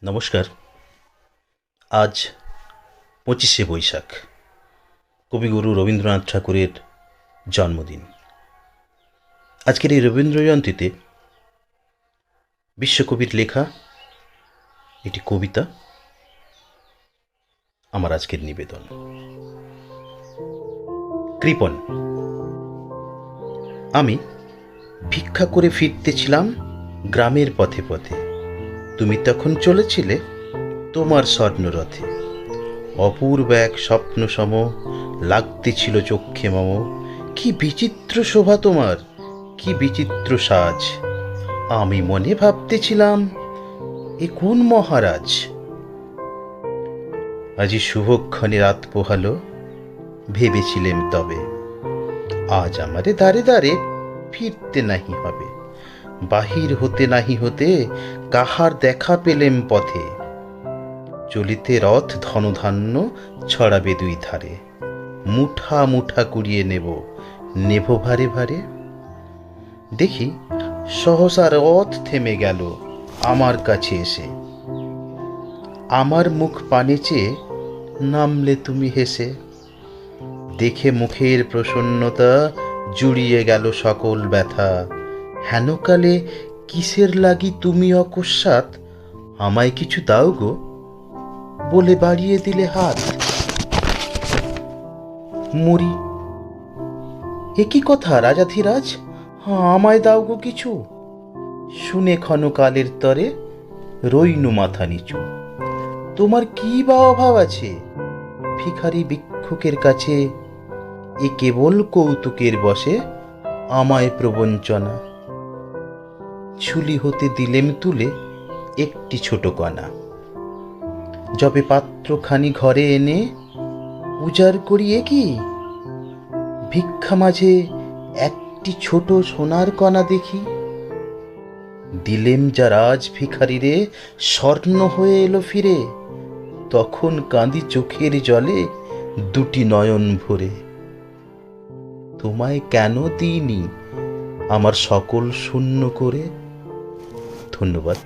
নমস্কার। আজ 25শে বৈশাখ, কবিগুরু রবীন্দ্রনাথ ঠাকুরের জন্মদিন। আজকের এই রবীন্দ্র জয়ন্তীতে বিশ্বকবির লেখা একটি কবিতা আমার আজকের নিবেদন। কৃপণ। আমি ভিক্ষা করে ফিরতেছিলাম গ্রামের পথে পথে। তুমি তখন চলেছিলে তোমার স্বর্ণরথে। অপূর্ব এক স্বপ্ন সম লাগতেছিল চক্ষে মম। কি বিচিত্র শোভা তোমার, কি বিচিত্র সাজ। আমি মনে ভাবতেছিলাম, এ কোন মহারাজ। আজি শুভক্ষণে রাত পোহালো, ভেবেছিলেম তবে আজ আমারে দ্বারে দ্বারে ফিরতে নাহি হবে। বাহির হতে নাহি হতে কাহার দেখা পেলেম পথে। চলিতে রথ ধনধান্য ছড়াবে দুই ধারে। মুঠা মুঠা কুড়িয়ে নেব, নেব ভারে ভারে। দেখি সহসা রথ থেমে গেল আমার কাছে এসে। আমার মুখ পানে চেয়ে নামলে তুমি হেসে। দেখে মুখের প্রসন্নতা জুড়িয়ে গেল সকল ব্যথা। হেনকালে কিসের লাগি তুমি অকস্মাৎ আমায় কিছু দাও গো বলে বাড়িয়ে দিলে হাত। মরি, এ কি কথা রাজাধিরাজ, আমায় দাও গো কিছু। শুনে ক্ষণকালের তরে রইনু মাথা নিচু। তোমার কি বা অভাব আছে ভিখারি ভিক্ষুকের কাছে। এ কেবল কৌতুকের বসে আমায় প্রবঞ্চনা। ঝুলি হতে দিলেম তুলে একটি ছোট কণা। যবে পাত্রখানি ঘরে এনে উজাড় করিয়ে কি ভিক্ষা মাঝে একটি ছোট সোনার কণা দেখি। দিলেম যা রাজ ভিখারিরে স্বর্ণ হয়ে এলো ফিরে। তখন কাঁদি চোখের জলে দুটি নয়ন ভরে। তোমায় কেন দিইনি আমার সকল শূন্য করে। ধন্যবাদ।